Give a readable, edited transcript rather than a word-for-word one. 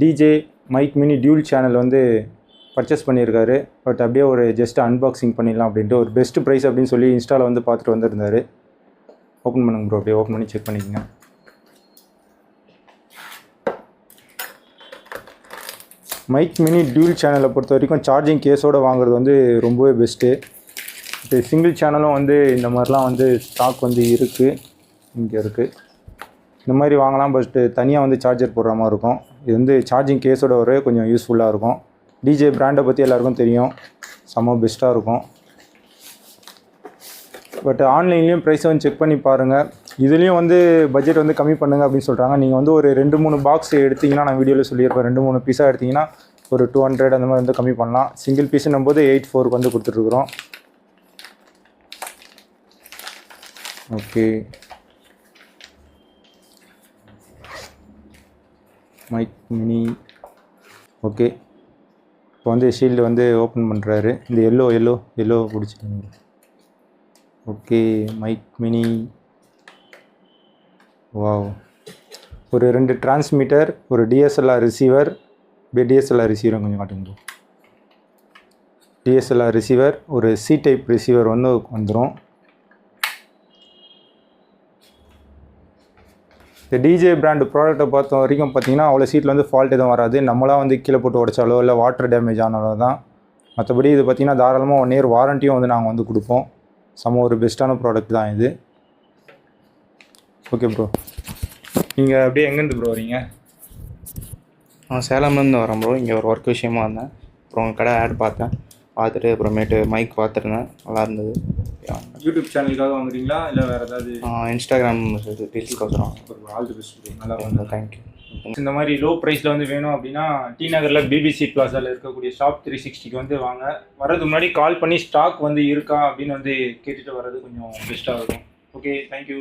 DJ mic mini dual channel வந்து purchase பண்ணியிருக்காரு. But அப்படியே ஒரு ஜஸ்ட் அன்பாக்சிங் பண்ணிடலாம் அப்படின்ட்டு ஒரு பெஸ்ட் ப்ரைஸ் அப்படின்னு சொல்லி இன்ஸ்டாவில் வந்து பார்த்துட்டு வந்திருந்தார். ஓப்பன் பண்ணுங்க ப்ரோ, அப்படியே ஓப்பன் பண்ணி செக் பண்ணிக்கோங்க. மைக் மினி டியூல் சேனலை பொறுத்த வரைக்கும் சார்ஜிங் கேஸோடு வாங்குறது வந்து ரொம்பவே பெஸ்ட்டு. இப்போ சிங்கிள் சேனலும் வந்து இந்த மாதிரிலாம் வந்து ஸ்டாக் வந்து இருக்குது, இங்கே இருக்குது. இந்த மாதிரி வாங்கலாம். பட் தனியாக வந்து சார்ஜர் போடுற மாதிரி இருக்கும். இது வந்து சார்ஜிங் கேஸோட வரவே கொஞ்சம் யூஸ்ஃபுல்லாக இருக்கும். டிஜே பிராண்டை பற்றி எல்லாருக்கும் தெரியும், செம்ம பெஸ்ட்டாக இருக்கும். பட் ஆன்லைன்லேயும் ப்ரைஸை வந்து செக் பண்ணி பாருங்கள். இதுலேயும் வந்து பட்ஜெட் வந்து கம்மி பண்ணுங்க அப்படின்னு சொல்கிறாங்க. நீங்கள் வந்து ஒரு 2-3 பாக்ஸ் எடுத்திங்கன்னா, நான் வீடியோவில் சொல்லியிருப்பேன், 2-3 பீஸாக எடுத்திங்கன்னா ஒரு 200 அந்த மாதிரி வந்து கம்மி பண்ணலாம். சிங்கிள் பீஸுன்னும் போது 84 வந்து கொடுத்துட்ருக்குறோம். Okay, mic mini. ஓகே, இப்போ வந்து ஷீல்டு வந்து ஓப்பன் பண்ணுறாரு. இந்த எல்லோ பிடிச்சிருங்க. Okay, mic mini. வாவ், ஒரு 2 டிரான்ஸ்மிட்டர், ஒரு டிஎஸ்எல்ஆர் ரிசீவர். டிஎஸ்எல்ஆர் ரிசீவர் கொஞ்சம் காட்டுங்க. டிஎஸ்எல்ஆர் ரிசீவர், ஒரு சி டைப் ரிசீவர் வந்து வந்துடும். இந்த டிஜே பிராண்டு ப்ராடக்ட்டை பொறுத்த வரைக்கும் பார்த்தீங்கன்னா அவ்வளோ சீட்டில் வந்து ஃபால்ட் எதுவும் வராது. நம்மளாம் வந்து கீழே போட்டு உடைச்சாலோ இல்லை வாட்டர் டேமேஜ் ஆனாலோ தான். மற்றபடி இது பார்த்திங்கன்னா தாராளமாக 1 இயர் வாரண்ட்டியும் வந்து நாங்கள் வந்து கொடுப்போம். செம்ம ஒரு பெஸ்ட்டான ப்ராடக்ட் தான் இது. ஓகே ப்ரோ, நீங்கள் அப்படியே எங்கேருந்து ப்ரோ வரீங்க? சேலம்லேருந்து வரேன் ப்ரோ. இங்கே ஒரு ஒர்க் விஷயமா இருந்தேன். அப்புறம் கடை ஆட் பார்த்துட்டு அப்புறமேட்டு மைக் பார்த்துருந்தேன், நல்லா இருந்தது. யூடியூப் சேனலுக்காக வாங்குறீங்களா இல்லை வேறு ஏதாவது? இன்ஸ்டாகிராம் ரீல்ஸ்க்கோசரம். ஆல் தி பெஸ்ட், நல்லா வந்து தேங்க்யூ. இந்த மாதிரி லோ ப்ரைஸில் வந்து வேணும் அப்படின்னா டி நகரில் பிபிசி பிளாஸாவில் இருக்கக்கூடிய ஷாப் 360க்கு வந்து வாங்க. வரதுக்கு முன்னாடி கால் பண்ணி ஸ்டாக் வந்து இருக்கா அப்படின்னு வந்து கேட்டுட்டு வர்றது கொஞ்சம் பெஸ்ட்டாக இருக்கும். Okay, thank you.